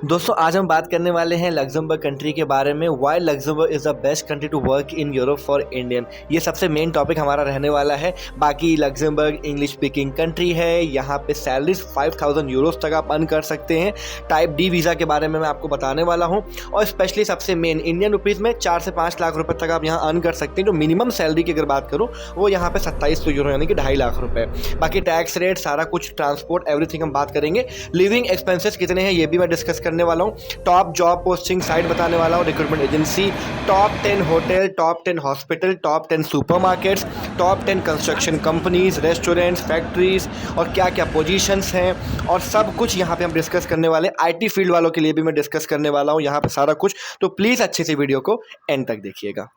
दोस्तों आज हम बात करने वाले हैं लग्जमबर्ग कंट्री के बारे में। Why Luxembourg is the best country to work in Europe for Indian. ये सबसे मेन टॉपिक हमारा रहने वाला है। बाकी लग्जमबर्ग इंग्लिश स्पीकिंग कंट्री है, यहाँ पे सैलरीज 5000 यूरोस तक आप अर्न कर सकते हैं। टाइप डी वीज़ा के बारे में मैं आपको बताने वाला हूँ और स्पेशली सबसे मेन इंडियन रुपीज़ में 4 से 5 लाख रुपये तक आप यहाँ अर्न कर सकते हैं। जो मिनिमम सैलरी की अगर बात करूँ वो यहाँ पे 2700 यूरो यानी कि 2.5 लाख रुपये। बाकी टैक्स रेट सारा कुछ, ट्रांसपोर्ट, एवरीथिंग हम बात करेंगे। लिविंग एक्सपेंसेस कितने हैं ये भी मैं डिस्कस करने वाला हूँ। टॉप जॉब पोस्टिंग साइट बताने वाला हूँ, recruitment agency, top 10 hotel, top 10 hospital, top 10 supermarkets, top 10 construction companies, restaurants, factories और क्या क्या पोजीशंस हैं और सब कुछ यहाँ पे हम डिस्कस करने वाले। आईटी फील्ड वालों के लिए भी मैं डिस्कस करने वाला हूँ यहाँ पे सारा कुछ। तो प्लीज़ अच्छे से वीडियो को एंड तक देखिएगा।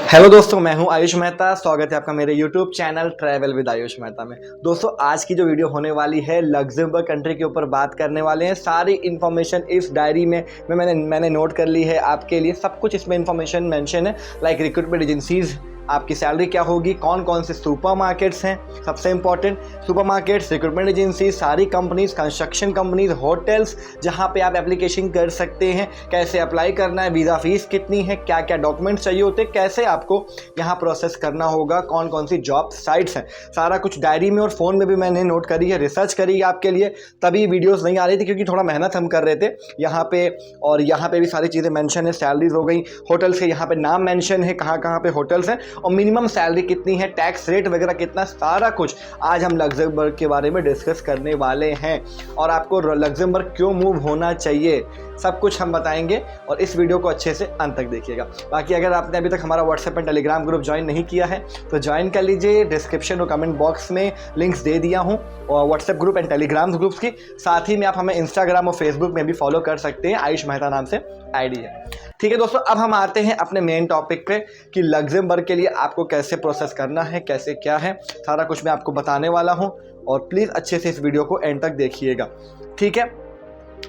हेलो दोस्तों, मैं हूं आयुष मेहता। स्वागत है आपका मेरे YouTube channel travel with Ayush Mehta में। दोस्तों आज की जो वीडियो होने वाली है लग्जमबर्ग कंट्री के ऊपर बात करने वाले हैं। सारी इन्फॉर्मेशन इस डायरी में मैंने नोट कर ली है आपके लिए। सब कुछ इसमें इन्फॉर्मेशन मेंशन है, लाइक रिक्रूटमेंट एजेंसीज, आपकी सैलरी क्या होगी, कौन कौन से सुपरमार्केट्स हैं, सबसे इंपॉर्टेंट सुपरमार्केट्स, रिक्रूटमेंट एजेंसी, सारी कंपनीज, कंस्ट्रक्शन कंपनीज, होटल्स जहां पे आप एप्लीकेशन कर सकते हैं, कैसे अप्लाई करना है, वीज़ा फीस कितनी है, क्या क्या डॉक्यूमेंट्स चाहिए होते हैं, कैसे आपको यहाँ प्रोसेस करना होगा, कौन कौन सी जॉब साइट्स हैं, सारा कुछ डायरी में और फ़ोन में भी मैंने नोट करी है, रिसर्च करी है आपके लिए। तभी वीडियोज़ नहीं आ रही थी क्योंकि थोड़ा मेहनत हम कर रहे थे यहाँ पे। और यहाँ पे भी सारी चीज़ें मेंशन है, सैलरीज हो गई, होटल्स के यहाँ पे नाम मेंशन है, कहाँ कहाँ पे होटल्स हैं और मिनिमम सैलरी कितनी है, टैक्स रेट वगैरह कितना, सारा कुछ आज हम लग्जमबर्ग के बारे में डिस्कस करने वाले हैं। और आपको लग्जमबर्ग क्यों मूव होना चाहिए सब कुछ हम बताएंगे और इस वीडियो को अच्छे से अंत तक देखिएगा। बाकी अगर आपने अभी तक हमारा WhatsApp and Telegram group join नहीं किया है तो ज्वाइन कर लीजिए। डिस्क्रिप्शन और कमेंट बॉक्स में लिंक्स दे दिया हूँ और WhatsApp group and Telegram groups की। साथ ही में आप हमें इंस्टाग्राम और फेसबुक में भी फॉलो कर सकते हैं, आयुष मेहता नाम से आईडी है। ठीक है दोस्तों, अब हम आते हैं अपने मेन टॉपिक पे कि लग्जमबर्ग के लिए आपको कैसे प्रोसेस करना है, कैसे क्या है, सारा कुछ मैं आपको बताने वाला हूँ और प्लीज़ अच्छे से इस वीडियो को एंड तक देखिएगा। ठीक है,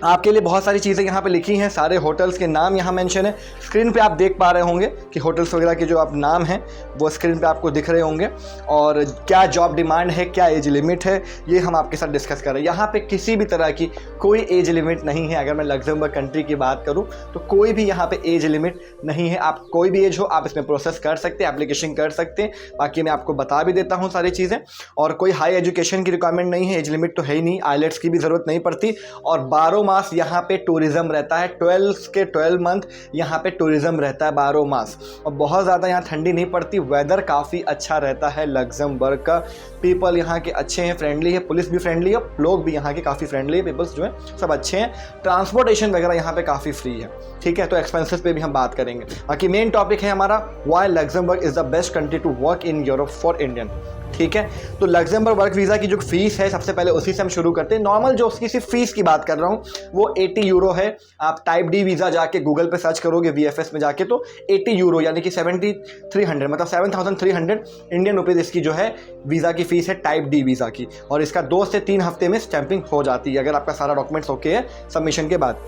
आपके लिए बहुत सारी चीज़ें यहाँ पे लिखी हैं, सारे होटल्स के नाम यहाँ मेंशन है। स्क्रीन पे आप देख पा रहे होंगे कि होटल्स वगैरह के जो आप नाम हैं वो स्क्रीन पे आपको दिख रहे होंगे और क्या जॉब डिमांड है, क्या एज लिमिट है, ये हम आपके साथ डिस्कस कर रहे हैं। यहाँ पे किसी भी तरह की कोई एज लिमिट नहीं है। अगर मैं लग्जमबर्ग कंट्री की बात करूँ तो कोई भी यहाँ पर एज लिमिट नहीं है। आप कोई भी एज हो आप इसमें प्रोसेस कर सकते हैं, एप्लीकेशन कर सकते हैं। बाकी मैं आपको बता भी देता हूँ सारी चीज़ें। और कोई हाई एजुकेशन की रिक्वायरमेंट नहीं है, एज लिमिट तो है ही नहीं, आईलेट्स की भी ज़रूरत नहीं पड़ती। और 12 मास यहाँ पे टूरिज्म रहता है, 12 मंथ यहाँ पे टूरिज्म रहता है 12 मास। और बहुत ज़्यादा यहाँ ठंडी नहीं पड़ती, वेदर काफ़ी अच्छा रहता है लग्जमबर्ग का। पीपल यहाँ के अच्छे हैं, फ्रेंडली है, पुलिस भी फ्रेंडली है, लोग भी यहाँ के काफ़ी फ्रेंडली है, पीपल्स जो हैं सब अच्छे हैं। ट्रांसपोर्टेशन वगैरह यहाँ पे काफ़ी फ्री है। ठीक है, तो एक्सपेंसेस पे भी हम बात करेंगे। बाकी मेन टॉपिक है हमारा why Luxembourg is the best country to work in Europe for Indian. ठीक है, तो लग्जमबर्ग वर्क वीज़ा की जो फीस है सबसे पहले उसी से हम शुरू करते हैं। नॉर्मल जो उसकी सिर्फ फीस की बात कर रहा हूँ वो 80 यूरो है। आप टाइप डी वीज़ा जाके गूगल पे सर्च करोगे VFS में जाके तो 80 यूरो यानी कि 7300 मतलब 7300 इंडियन रुपीज़ इसकी जो है वीज़ा की फ़ीस है टाइप डी वीज़ा की। और इसका 2 से 3 हफ्ते में स्टैंपिंग हो जाती है अगर आपका सारा डॉक्यूमेंट्स ओके है सबमिशन के बाद।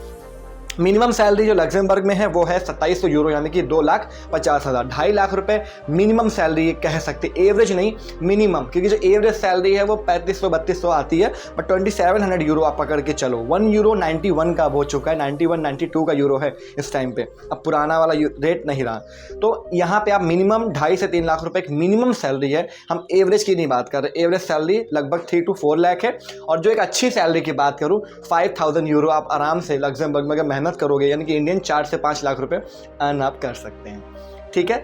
मिनिमम सैलरी जो लग्जमबर्ग में है वो है 2700 यूरो यानी कि 2,50,000, 2.5 लाख रुपए मिनिमम सैलरी कह सकते, एवरेज नहीं मिनिमम, क्योंकि जो एवरेज सैलरी है वो 3500-3200 आती है, बट 2700 यूरो आप पकड़ के चलो। 1 यूरो 91 का हो चुका है, 91-92 का यूरो है इस टाइम पे, अब पुराना वाला रेट नहीं रहा। तो यहाँ पे आप मिनिमम 2.5 से 3 लाख रुपए एक मिनिमम सैलरी है, हम एवरेज की नहीं बात कर रहे। एवरेज सैलरी लगभग 3 to 4 लाख है। और जो एक अच्छी सैलरी की बात करूँ 5000 यूरो आप आराम से लग्जमबर्ग में अगर मेहनत करोगे यानी कि इंडियन 4 से 5 लाख रुपए अर्न आप कर सकते हैं। ठीक है,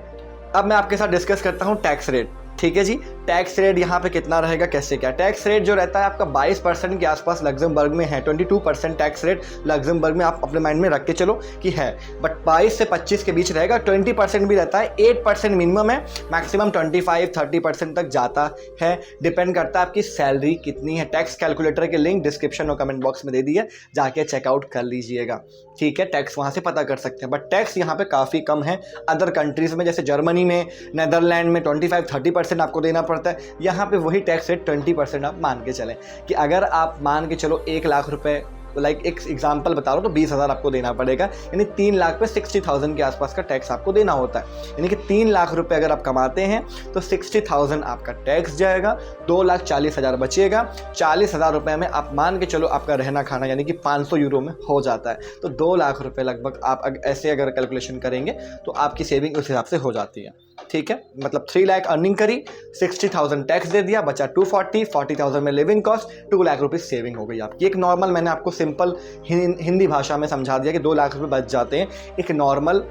अब मैं आपके साथ डिस्कस करता हूं टैक्स रेट। ठीक है जी, टैक्स रेट यहाँ पे कितना रहेगा, कैसे क्या। टैक्स रेट जो रहता है आपका 22% के आसपास लग्जमबर्ग में है। 22% टैक्स रेट लग्जमबर्ग में आप अपने माइंड में रख के चलो कि है, बट 22 से 25 के बीच रहेगा। 20% भी रहता है, 8% मिनिमम है, मैक्सिमम 25-30% तक जाता है। डिपेंड करता है आपकी सैलरी कितनी है। टैक्स कैलकुलेटर के लिंक डिस्क्रिप्शन और कमेंट बॉक्स में दे दिए, जाके चेकआउट कर लीजिएगा। ठीक है, टैक्स वहाँ से पता कर सकते हैं, बट टैक्स यहाँ पे काफ़ी कम है। अदर कंट्रीज़ में जैसे जर्मनी में, नेदरलैंड में 25-30% आपको देना पड़ता है। यहाँ पे वही टैक्स रेट 20% आप मान के चलें कि अगर आप मान के चलो 1 लाख रुपए लाइक एक एग्जांपल बता रहा हूँ, तो 20,000 आपको देना पड़ेगा, यानी 3 लाख पे 60,000 के आसपास का टैक्स आपको देना होता है। यानी कि 3 लाख रुपए अगर आप कमाते हैं तो 60,000 आपका टैक्स जाएगा, 2,40,000 बचेगा। 40,000 रुपये में आप मान के चलो आपका रहना खाना यानी कि 500 यूरो में हो जाता है, तो 2 लाख रुपए लगभग आप ऐसे अगर कैलकुलेशन करेंगे तो आपकी सेविंग उस हिसाब से हो जाती है। ठीक है, मतलब 3 लाख अर्निंग करी, 60,000 टैक्स दे दिया, बचा 240, 40,000 में लिविंग कॉस्ट, 2 लाख रुपये सेविंग हो गई आपकी। एक नॉर्मल, मैंने आपको सिंपल हिंदी भाषा में समझा दिया कि 2 लाख रुपये बच जाते हैं एक नॉर्मल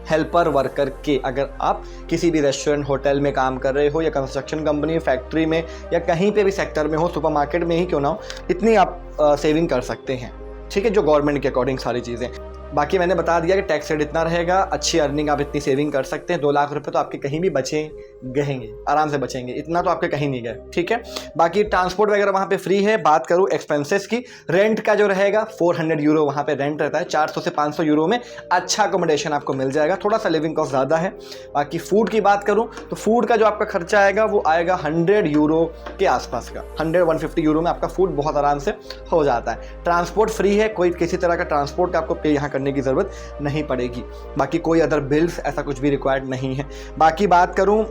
हेल्पर वर्कर के। अगर आप किसी भी रेस्टोरेंट होटल में काम कर रहे हो या कंस्ट्रक्शन कंपनी फैक्ट्री में या कहीं पे भी सेक्टर में हो, सुपरमार्केट में ही क्यों ना हो, इतनी आप सेविंग कर सकते हैं। ठीक है, जो गवर्नमेंट के अकॉर्डिंग सारी चीज़ें। बाकी मैंने बता दिया कि टैक्स रेट इतना रहेगा, अच्छी अर्निंग आप इतनी सेविंग कर सकते हैं। 2 लाख रुपए तो आपके कहीं भी बचेंगे, आराम से बचेंगे, इतना तो आपके कहीं नहीं गए। ठीक है, बाकी ट्रांसपोर्ट वगैरह वहाँ पे फ्री है। बात करूँ एक्सपेंसेस की, रेंट का जो रहेगा 400 यूरो वहाँ पे रेंट रहता है। 400 से 500 यूरो में अच्छा अकोमोडेशन आपको मिल जाएगा, थोड़ा सा लिविंग कॉस्ट ज़्यादा है। बाकी फूड की बात करूँ तो फूड का जो आपका खर्चा आएगा वो आएगा 100 यूरो के आसपास का, 100-150 यूरो में आपका फूड बहुत आराम से हो जाता है। ट्रांसपोर्ट फ्री है, कोई किसी तरह का ट्रांसपोर्ट का आपको पे यहाँ करने की ज़रूरत नहीं पड़ेगी। बाकी कोई अदर बिल्स ऐसा कुछ भी रिक्वायर्ड नहीं है। बाकी बात करूं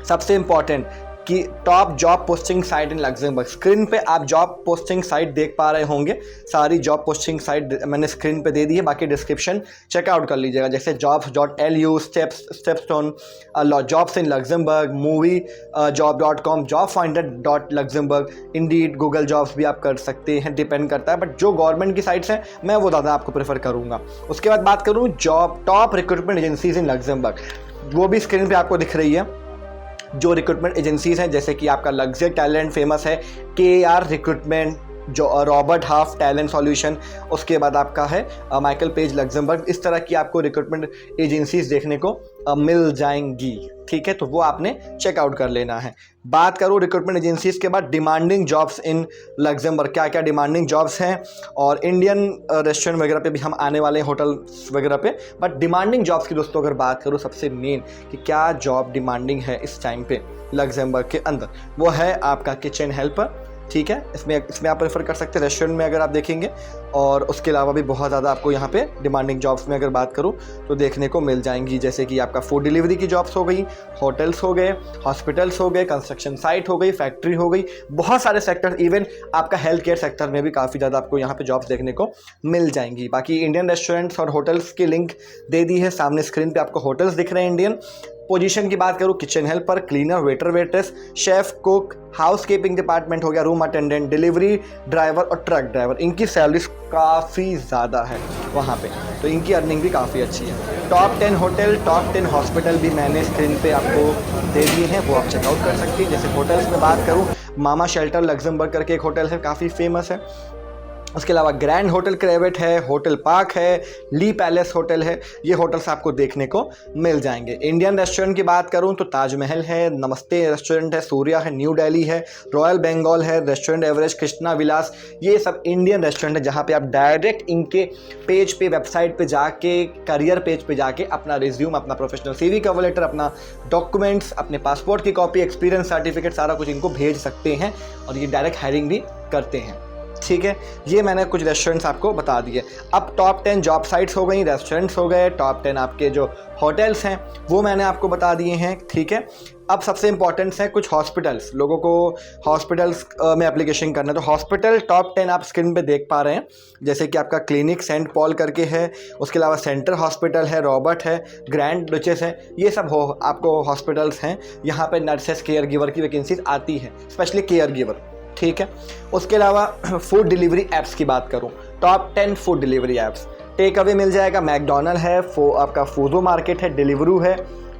सबसे इंपॉर्टेंट कि टॉप जॉब पोस्टिंग साइट इन लग्जमबर्ग, स्क्रीन पे आप जॉब पोस्टिंग साइट देख पा रहे होंगे। सारी जॉब पोस्टिंग साइट मैंने स्क्रीन पे दे दी है, बाकी डिस्क्रिप्शन चेकआउट कर लीजिएगा, जैसे jobs.lu, StepStone, jobs in Luxembourg, movie job.com, jobfinder.luxembourg, Indeed, Google jobs भी आप कर सकते हैं, डिपेंड करता है। बट जो गवर्नमेंट की साइट्स हैं मैं वो ज़्यादा आपको प्रेफर करूँगा। उसके बाद बात करूँ top recruitment agencies in Luxembourg, वो भी स्क्रीन पर आपको दिख रही है। जो रिक्रूटमेंट एजेंसीज हैं जैसे कि आपका लग्जरी टैलेंट फेमस है, KR रिक्रूटमेंट, जो रॉबर्ट हाफ टैलेंट सॉल्यूशन, उसके बाद आपका है माइकल पेज लग्जमबर्ग। इस तरह की आपको रिक्रूटमेंट एजेंसीज देखने को मिल जाएंगी। ठीक है, तो वो आपने चेकआउट कर लेना है। बात करूँ रिक्रूटमेंट एजेंसीज के बाद डिमांडिंग जॉब्स इन लग्जमबर्ग, क्या क्या डिमांडिंग जॉब्स हैं, और इंडियन रेस्टोरेंट वगैरह पे भी हम आने वाले हैं, होटल्स वगैरह पे। बट डिमांडिंग जॉब्स की दोस्तों अगर बात करूँ सबसे मेन कि क्या जॉब डिमांडिंग है इस टाइम पे लग्जमबर्ग के अंदर, वो है आपका किचन हेल्पर। ठीक है, इसमें आप प्रेफर कर सकते हैं रेस्टोरेंट में अगर आप देखेंगे, और उसके अलावा भी बहुत ज़्यादा आपको यहाँ पे डिमांडिंग जॉब्स में अगर बात करूँ तो देखने को मिल जाएंगी, जैसे कि आपका फूड डिलीवरी की जॉब्स हो गई, होटल्स हो गए, हॉस्पिटल्स हो गए, कंस्ट्रक्शन साइट हो गई, फैक्ट्री हो गई, बहुत सारे सेक्टर, इवन आपका हेल्थ केयर सेक्टर में भी काफ़ी ज़्यादा आपको यहाँ पे जॉब्स देखने को मिल जाएंगी। बाकी इंडियन रेस्टोरेंट्स और होटल्स की लिंक दे दी है सामने स्क्रीन पर, आपको होटल्स दिख रहे हैं इंडियन। पोजीशन की बात करूँ, kitchen helper, cleaner, waiter waitress, chef, cook, housekeeping department हो गया, रूम अटेंडेंट, डिलीवरी ड्राइवर और ट्रक ड्राइवर, इनकी सैलरीज काफ़ी ज़्यादा है वहाँ पे, तो इनकी अर्निंग भी काफ़ी अच्छी है। टॉप 10 होटल, टॉप 10 हॉस्पिटल भी मैंने स्क्रीन पे आपको दे दिए हैं, वो आप चेकआउट कर सकती हैं। जैसे होटल्स में बात करूँ, मामा शेल्टर लग्जमबर्ग करके एक होटल है, काफ़ी फेमस है। उसके अलावा ग्रैंड होटल क्रेवेट है, होटल पार्क है, ली पैलेस होटल है, ये होटल्स आपको देखने को मिल जाएंगे। इंडियन रेस्टोरेंट की बात करूं तो ताजमहल है, नमस्ते रेस्टोरेंट है, सूर्या है, न्यू दिल्ली है, रॉयल बंगाल है, रेस्टोरेंट एवरेस्ट, कृष्णा विलास, ये सब इंडियन रेस्टोरेंट है जहां पे आप डायरेक्ट इनके पेज पे, वेबसाइट पे जाके, करियर पेज पे जाके अपना रिज्यूम, अपना प्रोफेशनल CV कवर लेटर, अपना डॉक्यूमेंट्स, अपने पासपोर्ट की कॉपी, एक्सपीरियंस सर्टिफिकेट, सारा कुछ इनको भेज सकते हैं, और ये डायरेक्ट हायरिंग भी करते हैं। ठीक है, ये मैंने कुछ रेस्टोरेंट्स आपको बता दिए। अब टॉप 10 जॉब साइट्स हो गई, रेस्टोरेंट्स हो गए, टॉप 10 आपके जो होटल्स हैं वो मैंने आपको बता दिए हैं। ठीक है, अब सबसे इंपॉर्टेंट है कुछ हॉस्पिटल्स, लोगों को हॉस्पिटल्स में एप्लीकेशन करना है, तो हॉस्पिटल टॉप 10 आप स्क्रीन पे देख पा रहे हैं, जैसे कि आपका क्लिनिक सेंट पॉल करके है, उसके अलावा सेंटर हॉस्पिटल है, रॉबर्ट है, ग्रैंड डुचेस है, ये सब आपको हॉस्पिटल्स हैं। यहाँ पे नर्सेस, केयर गिवर की वैकेंसीज आती है, स्पेशली केयर गिवर। ठीक है, उसके अलावा फूड डिलीवरी ऐप्स की बात करूं, top 10 food delivery apps, take away मिल जाएगा, मैकडोनल्ड है, आपका फूजो मार्केट है, डिलीवरू है,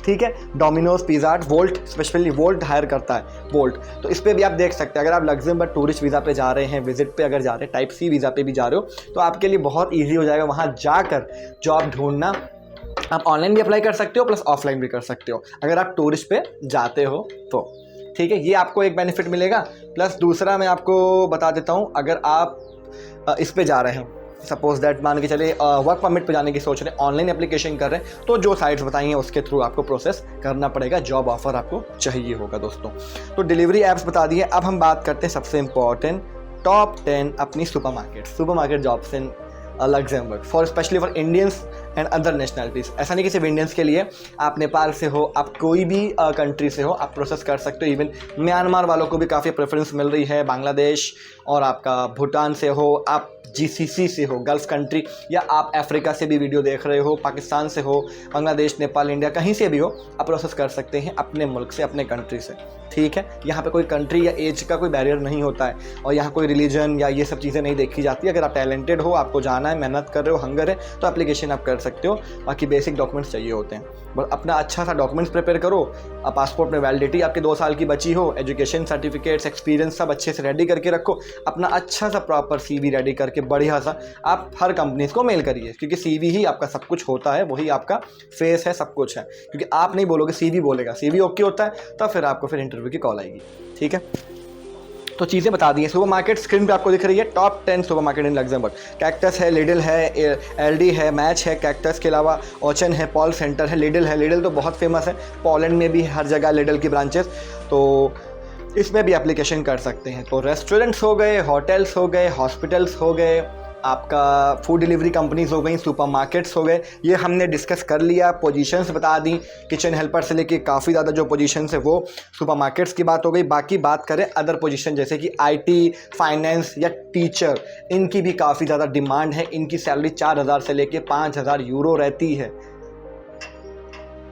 ठीक है, डोमिनोज, पिज़्ज़ा हट, वोल्ट, स्पेशली वोल्ट हायर करता है, वोल्ट, तो इस पर भी आप देख सकते हैं। अगर आप लग्जमबर्ग टूरिस्ट वीज़ा पे जा रहे हैं, विजिट पे अगर जा रहे हैं, टाइप C वीज़ा पे भी जा रहे हो, तो आपके लिए बहुत ईजी हो जाएगा वहाँ जाकर जॉब ढूंढना। आप ऑनलाइन भी अप्लाई कर सकते हो, प्लस ऑफलाइन भी कर सकते हो अगर आप टूरिस्ट पे जाते हो तो। ठीक है, ये आपको एक बेनिफिट मिलेगा। प्लस दूसरा मैं आपको बता देता हूँ, अगर आप इस पे जा रहे हैं, सपोज दैट मान के चले वर्क परमिट पे जाने की सोच रहे हैं, ऑनलाइन एप्लीकेशन कर रहे हैं, तो जो साइट्स बताई हैं उसके थ्रू आपको प्रोसेस करना पड़ेगा, जॉब ऑफर आपको चाहिए होगा दोस्तों। तो डिलीवरी ऐप्स बता दिए। अब हम बात करते हैं सबसे इम्पॉर्टेंट टॉप 10 अपनी supermarket jobs in Luxembourg for specially for Indians and other nationalities. ऐसा नहीं कि सिर्फ इंडियंस के लिए, आप नेपाल से हो, आप कोई भी कंट्री से हो, आप प्रोसेस कर सकते हो। इवन म्यांमार वालों को भी काफ़ी प्रेफरेंस मिल रही है, बांग्लादेश और आपका भूटान से हो, आप GCC से हो, गल्फ कंट्री, या आप अफ्रीका से भी वीडियो देख रहे हो, पाकिस्तान से हो, बांग्लादेश, नेपाल, इंडिया, कहीं से भी हो, आप प्रोसेस कर सकते हैं अपने मुल्क से, अपने कंट्री से। ठीक है, यहाँ पे कोई कंट्री या एज का कोई बैरियर नहीं होता है और यहाँ कोई रिलीजन या ये सब चीज़ें नहीं देखी जाती। अगर आप टैलेंटेड हो, आपको जाना है, मेहनत कर रहे हो, हंगर है, तो एप्लीकेशन आप कर सकते हो। बाकी बेसिक डॉक्यूमेंट्स चाहिए होते हैं, बस अपना अच्छा सा डॉक्यूमेंट्स प्रिपेयर करो। पासपोर्ट में वैलिडिटी आपके 2 साल की बची हो, एजुकेशन सर्टिफिकेट्स, एक्सपीरियंस सब अच्छे से रेडी करके रखो। अपना अच्छा सा प्रॉपर CV रेडी करके बढ़िया सा आप हर कंपनीज को मेल करिए, क्योंकि CV ही आपका सब कुछ होता है, वही आपका फेस है, सब कुछ है। क्योंकि आप नहीं बोलोगे, CV बोलेगा। CV ओके होता है तब फिर आपको फिर इंटरव्यू की कॉल आएगी। ठीक है, तो चीज़ें बता दी हैं। सुपरमार्केट स्क्रीन पे आपको दिख रही है, टॉप 10 सुपरमार्केट इन लग्जमबर्ग। कैक्टस है, लिडल है, LD है, मैच है। कैक्टस के अलावा ओचन है, पॉल सेंटर है, लिडल तो बहुत फेमस है, पोलैंड में भी हर जगह लिडल की ब्रांचेस, तो इसमें भी एप्लीकेशन कर सकते हैं। तो रेस्टोरेंट्स हो गए, होटल्स हो गए, हॉस्पिटल्स हो गए, आपका फूड डिलीवरी कंपनीज हो गई, सुपरमार्केट्स हो गए, ये हमने डिस्कस कर लिया। पोजीशंस बता दी, किचन हेल्पर से लेके काफ़ी ज़्यादा जो पोजीशंस है वो सुपरमार्केट्स की बात हो गई। बाकी बात करें अदर पोजीशन जैसे कि IT, फाइनेंस या टीचर, इनकी भी काफ़ी ज़्यादा डिमांड है। इनकी सैलरी 4000 से लेके 5000 यूरो रहती है।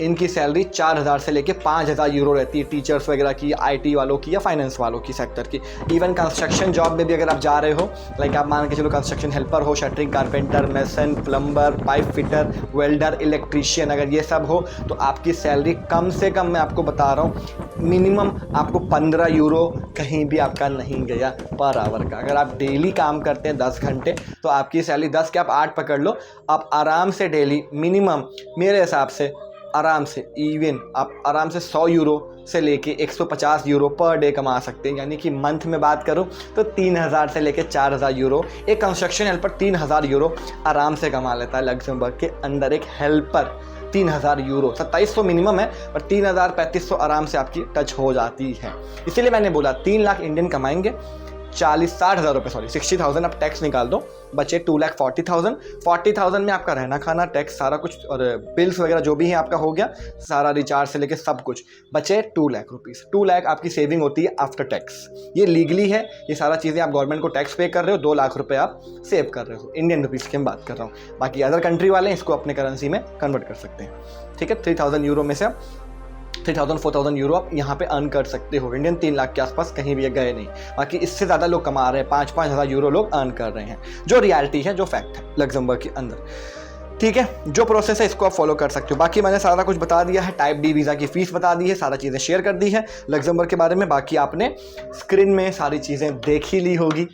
इनकी सैलरी 4000 से लेके 5000 यूरो रहती है, टीचर्स वगैरह की, IT वालों की या फाइनेंस वालों की सेक्टर की। इवन कंस्ट्रक्शन जॉब में भी अगर आप जा रहे हो, लाइक आप मान के चलो कंस्ट्रक्शन हेल्पर हो, shuttering carpenter, mason, plumber, pipe fitter, welder, electrician, अगर ये सब हो तो आपकी सैलरी कम से कम, मैं आपको बता रहा हूँ, मिनिमम आपको 15 यूरो कहीं भी आपका नहीं गया पर आवर का। अगर आप डेली काम करते हैं 10 घंटे तो आपकी सैलरी 10 के आप 8 पकड़ लो, आप आराम से डेली मिनिमम मेरे हिसाब से आराम से इवन आप आराम से 100 यूरो से लेके 150 यूरो पर डे कमा सकते हैं। यानी कि मंथ में बात करूं तो 3000 से लेके 4000 यूरो एक कंस्ट्रक्शन हेल्पर 3000 यूरो आराम से कमा लेता है लग्जमबर्ग के अंदर। एक हेल्पर 3000 यूरो, 2700 मिनिमम है, पर 3000 3500 आराम से आपकी टच हो जाती है। इसीलिए मैंने बोला 3 लाख इंडियन कमाएंगे, 60 हज़ार रुपये, सॉरी 60,000 आप टैक्स निकाल दो, बचे 2,40,000। 40,000 में आपका रहना खाना टैक्स सारा कुछ और बिल्स वगैरह जो भी है आपका हो गया, सारा रिचार्ज से लेके सब कुछ, बचे 2 लाख रुपीज़। 2 लाख आपकी सेविंग होती है आफ्टर टैक्स। ये लीगली है, ये सारा चीज़ें आप गवर्नमेंट को टैक्स पे कर रहे हो, 2 लाख रुपये आप सेव कर रहे हो। इंडियन रुपीज़ की हम बात कर रहा हूँ, बाकी अदर कंट्री वाले इसको अपने करेंसी में कन्वर्ट कर सकते हैं। ठीक है, 3000 यूरो में से आप 3000-4000 यूरो आप यहाँ पे अर्न कर सकते हो। इंडियन 3 लाख के आसपास कहीं भी गए नहीं, बाकी इससे ज़्यादा लोग कमा रहे हैं, 5-5 हज़ार यूरो लोग अर्न कर रहे हैं, जो रियलिटी है, जो फैक्ट है लग्जमबर्ग के अंदर। ठीक है, जो प्रोसेस है इसको आप फॉलो कर सकते हो। बाकी मैंने सारा कुछ बता दिया है, टाइप डी वीज़ा की फ़ीस बता दी है, सारा चीज़ें शेयर कर दी है लग्जमबर्ग के बारे में। बाकी आपने स्क्रीन में सारी चीज़ें देख ही ली होगी।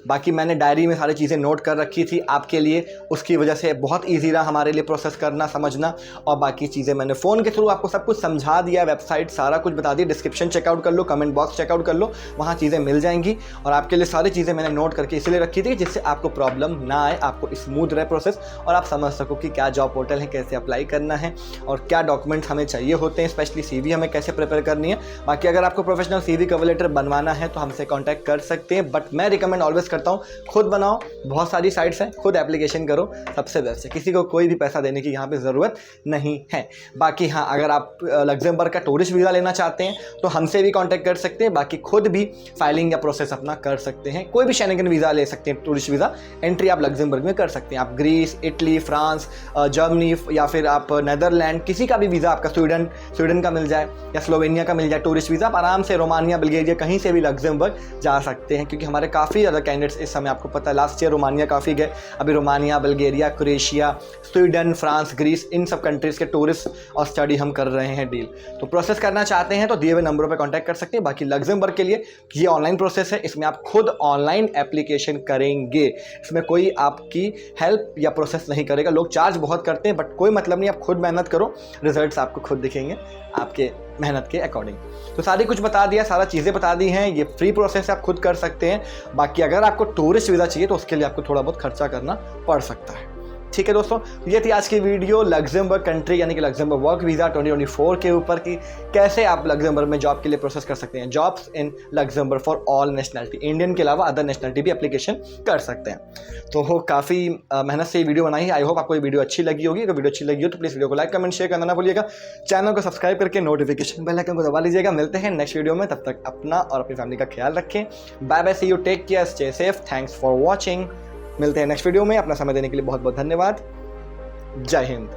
बाकी मैंने डायरी में सारी चीज़ें नोट कर रखी थी आपके लिए, उसकी वजह से बहुत इजी रहा हमारे लिए प्रोसेस करना, समझना। और बाकी चीज़ें मैंने फ़ोन के थ्रू आपको सब कुछ समझा दिया, वेबसाइट सारा कुछ बता दिया। डिस्क्रिप्शन चेकआउट कर लो, कमेंट बॉक्स चेकआउट कर लो, वहाँ चीज़ें मिल जाएंगी। और आपके लिए सारी चीज़ें मैंने नोट करके इसलिए रखी थी जिससे आपको प्रॉब्लम ना आए, आपको स्मूथ रहे प्रोसेस, और आप समझ सको कि क्या जॉब पोर्टल है, कैसे अप्लाई करना है और क्या डॉक्यूमेंट्स हमें चाहिए होते हैं, स्पेशली CV हमें कैसे प्रिपेयर करनी है। बाकी अगर आपको प्रोफेशनल CV कवर लेटर बनवाना है तो हमसे कॉन्टैक्ट कर सकते हैं, बट मैं रिकमेंड ऑलवेज करता हूँ खुद बनाओ। बहुत सारी साइट्स हैं, खुद एप्लीकेशन करो, सबसे बेस्ट है। किसी को कोई भी पैसा देने की यहाँ पे ज़रूरत नहीं है। बाकी हाँ, अगर आप लग्जमबर्ग का टूरिस्ट वीज़ा लेना चाहते हैं तो हमसे भी कांटेक्ट कर सकते हैं। बाकी खुद भी फाइलिंग या प्रोसेस अपना कर सकते हैं। कोई भी शेंगन वीज़ा ले सकते हैं, टूरिस्ट वीज़ा एंट्री आप लग्जमबर्ग में कर सकते हैं। आप ग्रीस, इटली, फ्रांस, जर्मनी या फिर आप नेदरलैंड, किसी का भी वीज़ा आपका, स्वीडन का मिल जाए या स्लोवेनिया का मिल जाए टूरिस्ट वीज़ा, आप आराम से रोमानिया, बुल्गारिया, कहीं से भी लग्जमबर्ग जा सकते हैं। क्योंकि हमारे काफ़ी ज़्यादा कैंडिडेट्स इस समय, आपको पता है लास्ट ईयर रोमानिया काफ़ी गए, अभी Romania, Bulgaria, Croatia, Sweden, France, Greece, इन सब कंट्रीज़ के टूरिस्ट और स्टडी हम कर रहे हैं डील। तो प्रोसेस करना चाहते हैं तो दिए हुए नंबरों पे कांटेक्ट कर सकते हैं। बाकी लग्जमबर्ग के लिए ये ऑनलाइन प्रोसेस है, इसमें आप खुद ऑनलाइन एप्लीकेशन करेंगे, इसमें कोई आपकी हेल्प या प्रोसेस नहीं करेगा। लोग चार्ज बहुत करते हैं, बट कोई मतलब नहीं, आप खुद मेहनत करो, रिजल्ट्स आपको खुद दिखेंगे आपके मेहनत के अकॉर्डिंग। तो सारी कुछ बता दिया, सारा चीज़ें बता दी हैं। ये फ्री प्रोसेस है, आप खुद कर सकते हैं। बाकी अगर आपको टूरिस्ट वीज़ा चाहिए तो उसके लिए आपको थोड़ा बहुत खर्चा करना पड़ सकता है। ठीक है दोस्तों, ये थी आज की वीडियो लग्जमबर्ग कंट्री यानी कि लग्जमबर्ग वर्क वीज़ा 2024 के ऊपर कि कैसे आप लग्जमबर्ग में जॉब के लिए प्रोसेस कर सकते हैं। Jobs in Luxembourg for all nationality, Indian के अलावा अदर नेशनलिटी भी एप्लीकेशन कर सकते हैं। तो काफ़ी मेहनत से ये वीडियो बनाई है। आई होप आपको ये वीडियो अच्छी लगी होगी। अगर वीडियो अच्छी लगी हो तो प्लीज़ वीडियो को लाइक कमेंट शेयर करना ना भूलिएगा। चैनल को सब्सक्राइब करके नोटिफिकेशन बेल आइकन को दबा लीजिएगा। मिलते हैं नेक्स्ट वीडियो में, तब तक अपना और अपनी फैमिली का ख्याल रखें। Bye bye, see you, take care, stay safe, thanks for watching. मिलते हैं नेक्स्ट वीडियो में। अपना समय देने के लिए बहुत बहुत धन्यवाद। जय हिंद।